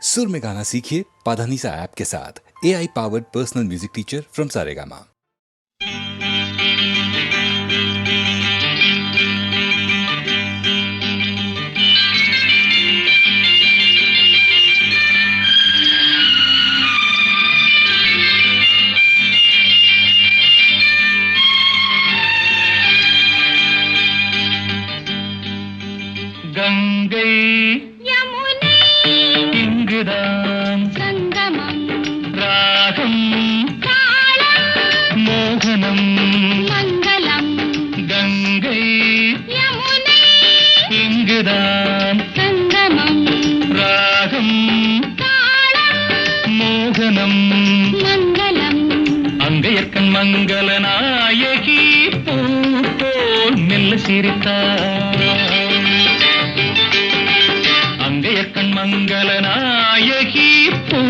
सुर में गाना सीखिए पाधानीसा ऐप के साथ। AI powered personal music teacher from Saregama. गंगै यमुनै इङ्गुदां संगमं रागं ताळं मोहनं मङ्गलं गंगै यमुनै इङ्गुदां संगमं रागं ताळं मोहनं मङ्गलं அங்கையர்க்கண் மங்கள நாயகி பூ போல் மெல்ல சிரித்தார். அங்கையர்க்கண் மங்கள நாயகி பூ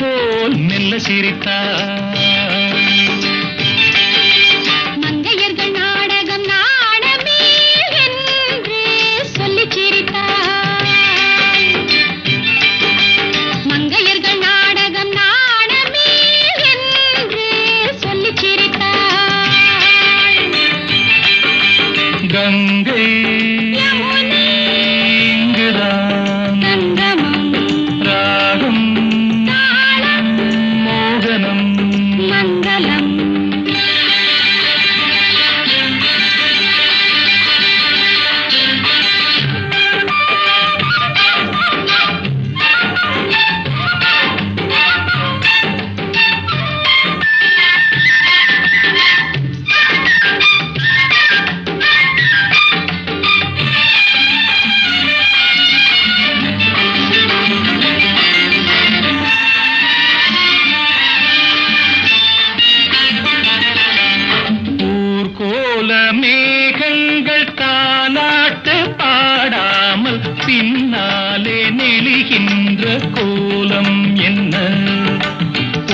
போல் மெல்ல சிரித்தார். மங்கையர்கள் நாடகம் நாடமே என்று சொல்லி சிரித்தார். மங்கையர்கள் நாடகம் நாடமே என்று சொல்லி சிரித்தார். கங்கை மேகங்கள் தாலாட்டு பாடாமல் பின்னாலே நெளிகின்ற கோலம் என்ன?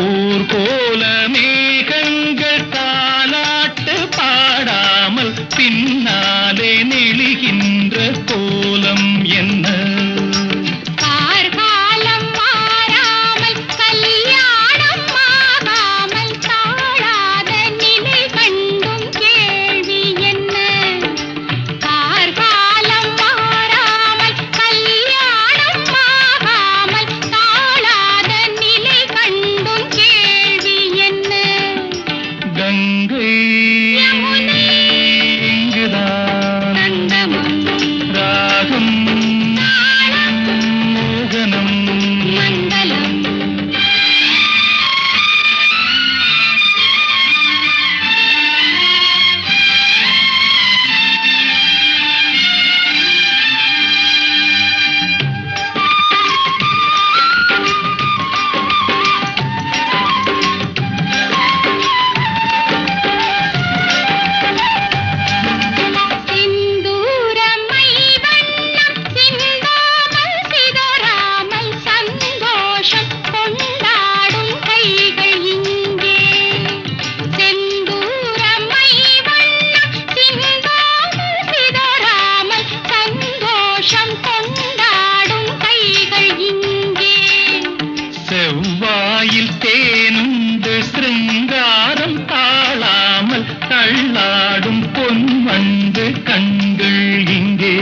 ஊர்கோல மேகங்கள் தாலாட்டு பாடாமல் பின்னாலே நெளிகின்ற கோலம் என்ன? செவ்வாயில் தேனுண்டு சிருங்காரம் தாழாமல் தள்ளாடும் பொன்வண்டு கண்கள் இங்கே.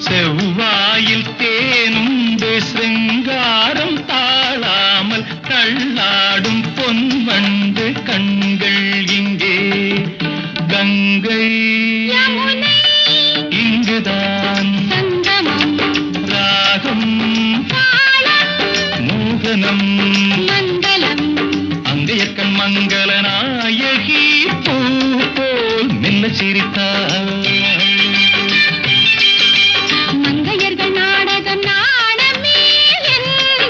செவ்வாயில் தேனுண்டு சிருங்காரம் தாழாமல் தள்ளாடும் பொன்வண்டு கண்கள் இங்கே. கங்கை இங்குதான் ராகம் மோகனம் மங்களம். அங்கையர்க்கண் மங்கள நாயகி பூ போல் மெல்ல சிரித்தார். மங்கையர்கள் நாடகம் நாடமே என்று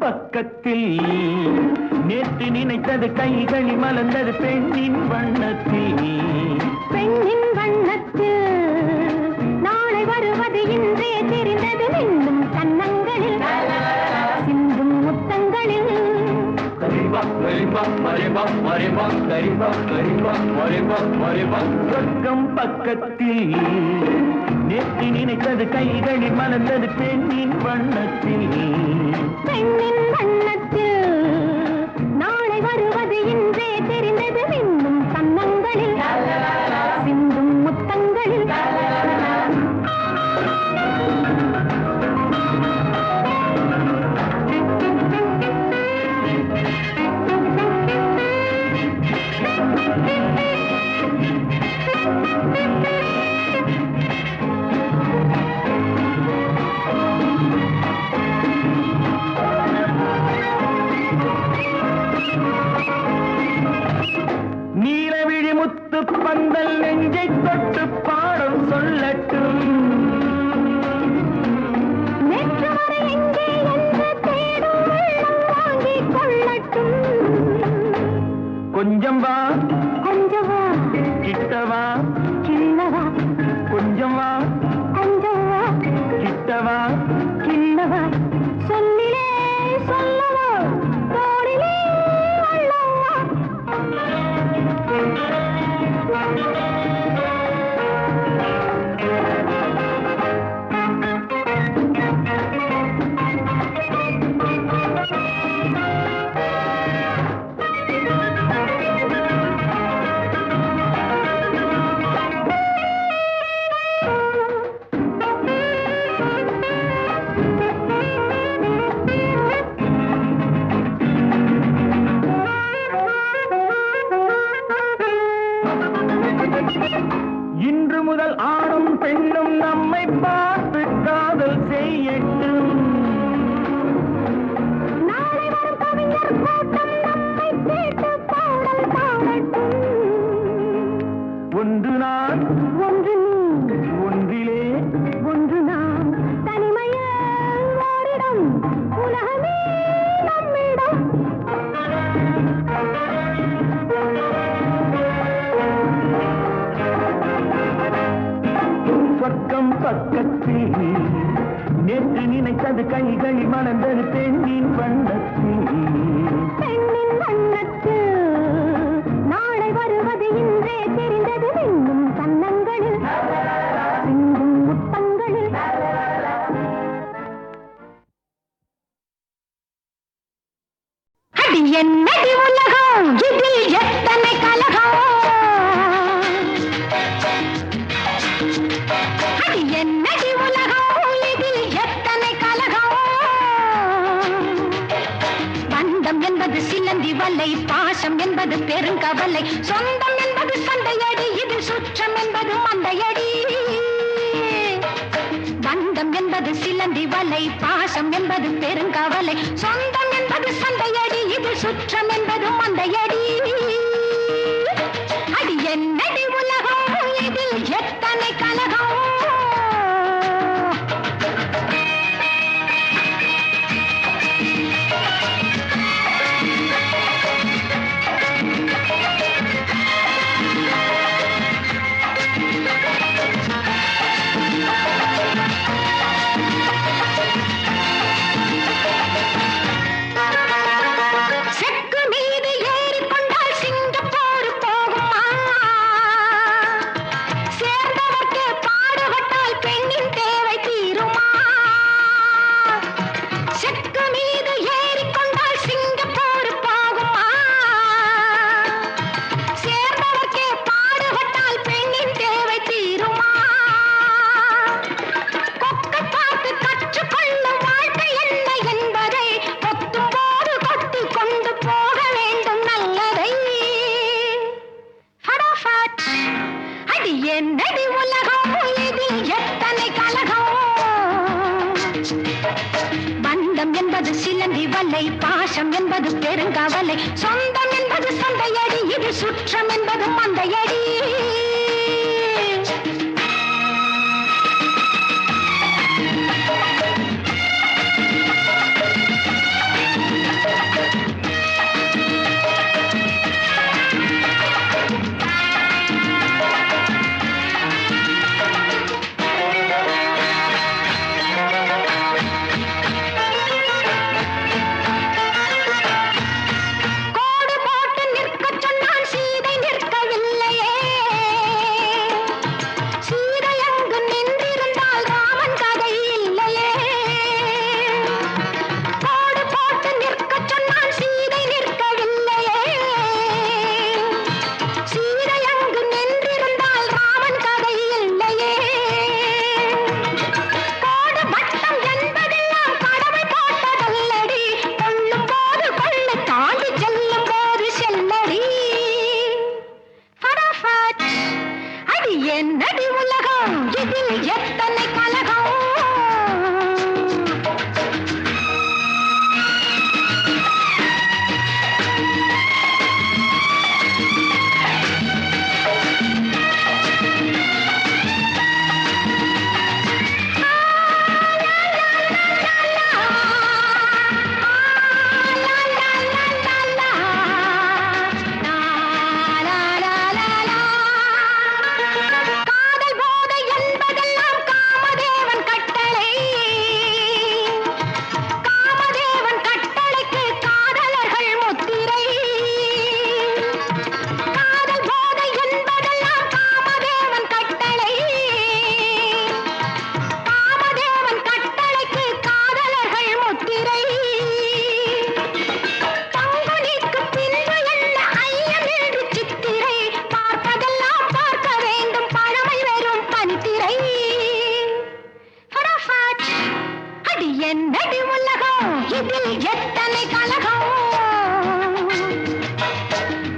பக்கத்தில் நேற்று நினைத்தது கைகளில் மலர்ந்தது பெண்ணின் வண்ணத்தில். பெண்ணின் வண்ணத்தில் நாளை வருவது இன்றே தெரிந்தது இன்னும் கன்னங்களில் சிந்தும் முத்தங்களில். சொர்க்கம் பக்கத்தில் நேற்று நினைத்தது கைகளில் மலர்ந்தது பெண்ணின் வண்ணத்தில். பெண்ணின் வண்ணத்தில் நாளை வருவது இன்றே தெரிந்தது இன்னும் கன்னங்களில் சிந்தும் முத்தங்களில். நீலவிழி முத்து பந்தல் நெஞ்சை தொட்டு பாடம் சொல்லட்டும். நேற்று வரை எங்கே என்று தேடும் உள்ளம் வாங்கிக் கொள்ளட்டும். கொஞ்சம் வா கொஞ்சம் வா கிட்டவா, சின்னவா, கொஞ்சம் வா கொஞ்சம் வா கிட்டவா. சின்னவா, சொல்லிலே சொல்லவா, தோளிலே அள்ளவா. இன்று முதல் ஆணும் பெண்ணும் நம்மை பார்த்து காதல் செய்யட்டும். நாளை வரும் கவிஞர் கூட்டம் நம்மை கேட்டு பாடல் பாடட்டும். ஒன்று நான் ஒன்று நீ ஒன்றிலே ஒன்று நாம் தனிமையில் ஓரிடம் உலகமே நம்மிடம். சொர்க்கம் பக்கத்தில் நேற்று நினைத்தது கைகளில் மலர்ந்தது பெண்ணின் வண்ணத்தில். பெண்ணின் வண்ணத்தில் நாளை வருவது இன்றே தெரிந்தது இன்னும் கன்னங்களில் சிந்தும் முத்தங்களில். அடி என்னடி உலகம் இதில் எத்தனை கலகம். அடி என்னடி உலகம் இதில் எத்தனை கலகம். பந்தம் என்பது சிலந்தி வலை, பாசம் என்பது பெருங்கவலை, சொந்தம் என்பது சண்டையடி, இதில் சுற்றம் என்பது மண்டையடி. பந்தம் என்பது சிலந்தி வலை, பாசம் என்பது பெருங்கவலை, சொந்தம் என்பது சண்டையடி, இதில் சுற்றம் என்பது மண்டையடி. அடி என்னடி உலகம் இதில் எத்தனை கலகம். செக்கு மீது ஏறிக்கொண்டால் சிங்கப்பூர் போகுமா? சேர்ந்தவர்க்கே பாடுபட்டால் பெண்ணின் தேவை தீருமா? செக்கு மீது ஏறிக்கொண்டால் சிங்கப்பூர் போகுமா? சேர்ந்தவர்க்கே பாடுபட்டால் பெண்ணின் தேவை தீருமா? கொக்கை பார்த்து கற்றுக்கொள்ளும் வாழ்க்கை என்ன என்பதை கொத்தும் போது கொத்தி கொண்டு போக வேண்டும் நல்லதை. ஃபடாஃபட். அடி என்னடி உலகம் இதில் எத்தனை கலகம். பந்தம் என்பது சிலந்தி வலை, பாசம் என்பது பெருங்கவலை, சொந்தம் என்பது சண்டையடி, இது சுற்றம் என்பது மந்தையடி. அடி என்னடி உலகம் இதில் எத்தனை கலகம்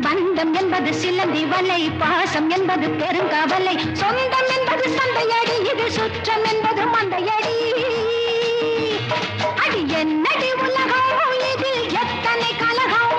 பந்தம் என்பது சிலந்தி வலை பாசம் என்பது பெருங்கவலை சொந்தம் என்பது சண்டையடி இது சுற்றம் என்பது மண்டையடி அடி என்னடி உலகம் இதில் எத்தனை கலகம்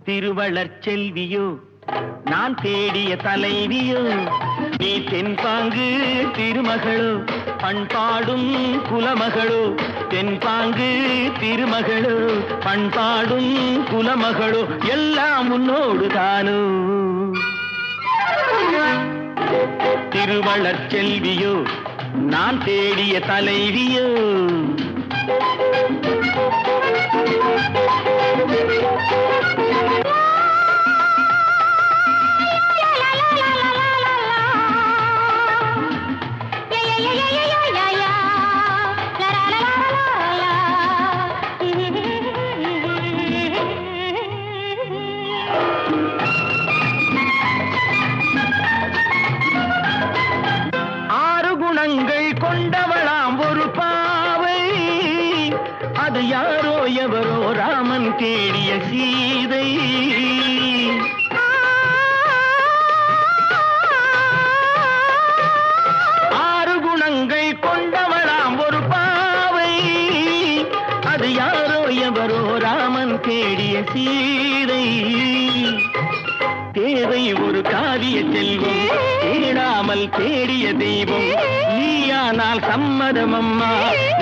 திருவளர் செல்வியோ நான் தேடிய தலைவியோ நீ தென்பாங்கு திருமகளோ பண்பாடும் குலமகளோ தென்பாங்கு திருமகளோ பண்பாடும் குலமகளோ எல்லாம் உன்னோடு தானோ திருவளர் செல்வியோ நான் தேடிய தலைவியோ கொண்டவளாம் ஒரு பாவை அது யாரோ எவரோ ராமன் தேடிய சீதை ஆறு குணங்கள் கொண்டவளாம் ஒரு பாவை அது யாரோ எவரோ ராமன் தேடிய சீதை தேவை ஒரு காவிய செல்வம் தேடாமல் தேடிய தெய்வம் நீயானால் சம்மதம் அம்மா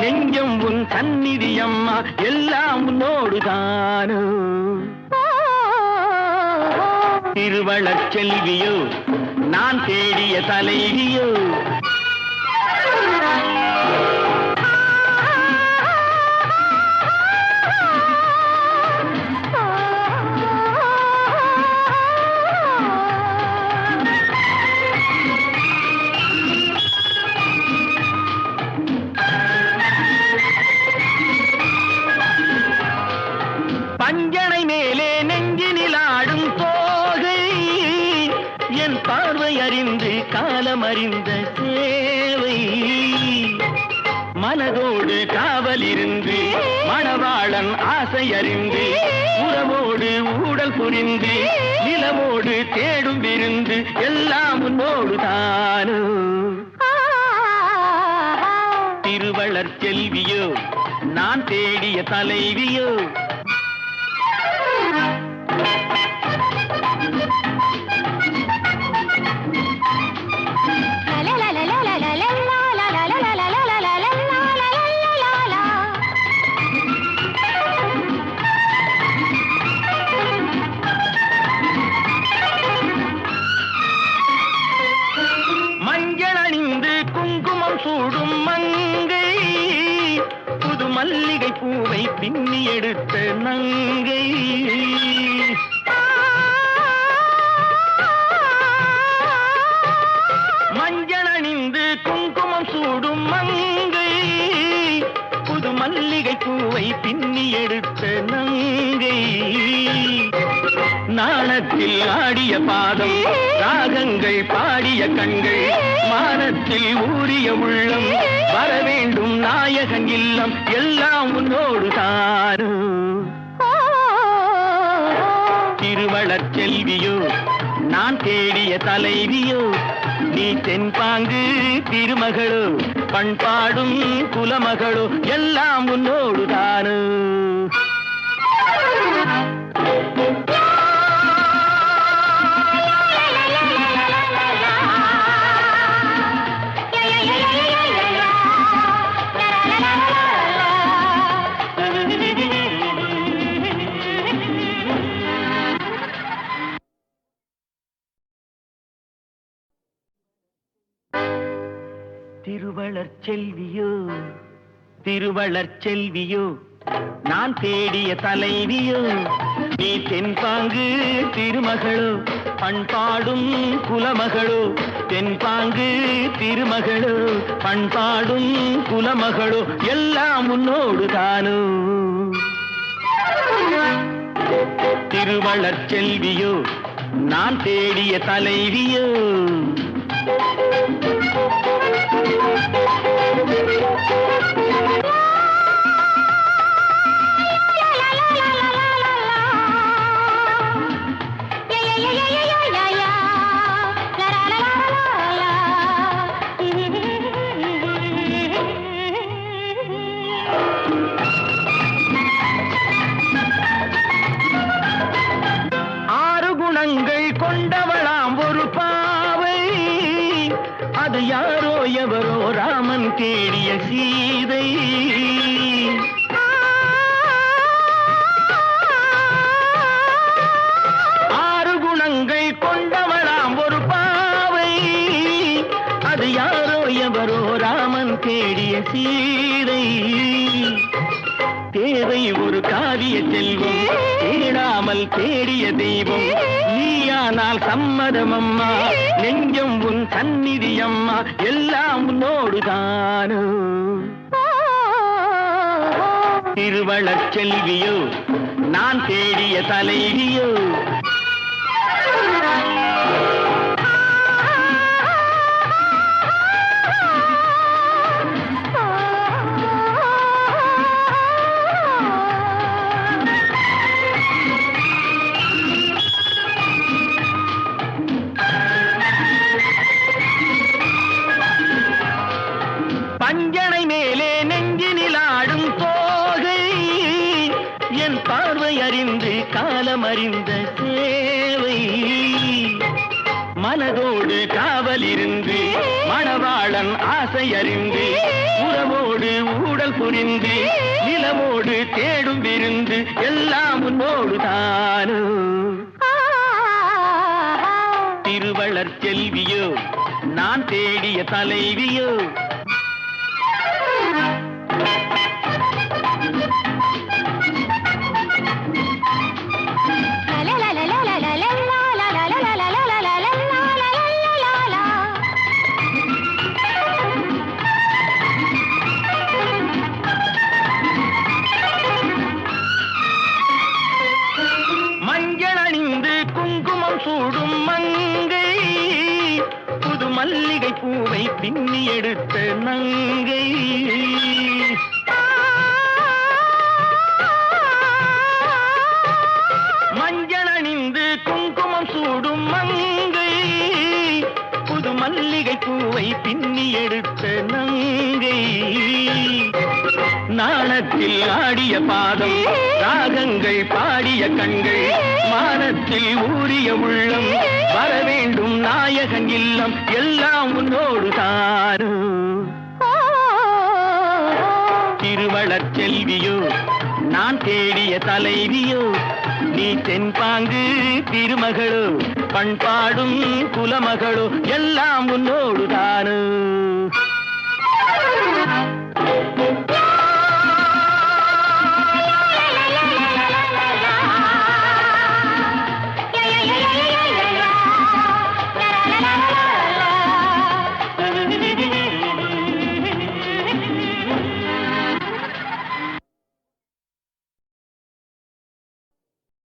நெஞ்சம் உன் சந்நிதி அம்மா எல்லாம் உன்னோடுதானோ திருவளர் செல்வியோ நான் தேடிய தலைவியோ பஞ்சனை மேலே நெஞ்சினில் ஆடும் தோகை என் பார்வை அறிந்து காலம் அறிந்த சேவை மனதோடு காவல் இருந்து மணவாளன் ஆசை அறிந்து உறவோடு ஊடல் புரிந்து நிலவோடு தேடும் விருந்து எல்லாம் உன்னோடு தானோ திருவளர் செல்வியோ நான் தேடிய தலைவியோ மஞ்சள் அணிந்து குங்குமம் சூடும் மங்கை புது மல்லிகை பூவை பின்னி எடுத்த நங்கை மஞ்சள் அணிந்து குங்குமம் சூடும் மங்கை புது மல்லிகை பூவை பின்னி எடுத்த நங்கை நாணத்தில் ஆடிய பாதம் ராகங்கள் பாடிய கண்கள் மானத்தில் ஊறிய உள்ளம் வர வேண்டும் நாயகன் இல்லம் எல்லாம் உன்னோடு தானோ திருவளர் செல்வியோ நான் தேடிய தலைவியோ நீ தென்பாங்கு திருமகளோ பண்பாடும் குலமகளோ எல்லாம் உன்னோடு தானோ திருவளர் செல்வியோ திருவளர் செல்வியோ நான் தேடிய தலைவியோ நீ தென்பாங்கு திருமகளோ பண்பாடும் குலமகளோ தென்பாங்கு திருமகளோ பண்பாடும் குலமகளோ எல்லாம் உன்னோடு தானோ திருவளர் செல்வியோ நான் தேடிய தலைவியோ ஆறு குணங்கள் கொண்ட அது யாரோ எவரோ ராமன் தேடிய சீதை. ஆறு குணங்கள் கொண்டவளாம் ஒரு பாவை, அது யாரோ எவரோ ராமன் தேடிய சீதை. தேவை ஒரு காவிய செல்வம், தேடாமல் தேடிய தெய்வம். நீயானால் சம்மதம் அம்மா, நெஞ்சம் உன் சந்நிதி அம்மா, எல்லாம் உன்னோடுதானோ. திருவளர் செல்வியோ நான் தேடிய தலைவியோ. பஞ்சனை மேலே நெஞ்சினில் ஆடும் தோகை, என் பார்வை அறிந்து காலம் அறிந்த சேவை. மனதோடு காவல் இருந்து மணவாளன் ஆசை அறிந்து, உறவோடு ஊடல் புரிந்து நிலவோடு தேடும் விருந்து, எல்லாம் உன்னோடு தானோ. திருவளர் செல்வியோ நான் தேடிய தலைவியோ. மஞ்சள் அணிந்து குங்குமம் சூடும் மங்கை, புது மல்லிகை பூவை பின்னி எடுத்த நங்கை. மஞ்சள் அணிந்து குங்குமம் சூடும் மங்கை, புது மல்லிகை பூவை பின்னி எடுத்த நங்கை. நாணத்தில் ஆடிய பாதம், ராகங்கள் பாடிய கண்கள், மானத்தில் ஊறிய உள்ளம், வர வேண்டும் நாயகன் இல்லம், எல்லாம் உன்னோடு தானோ. திருவளர் செல்வியோ நான் தேடிய தலைவியோ. நீ தென்பாங்கு திருமகளோ, பண்பாடும் குலமகளோ, எல்லாம் உன்னோடு தானோ.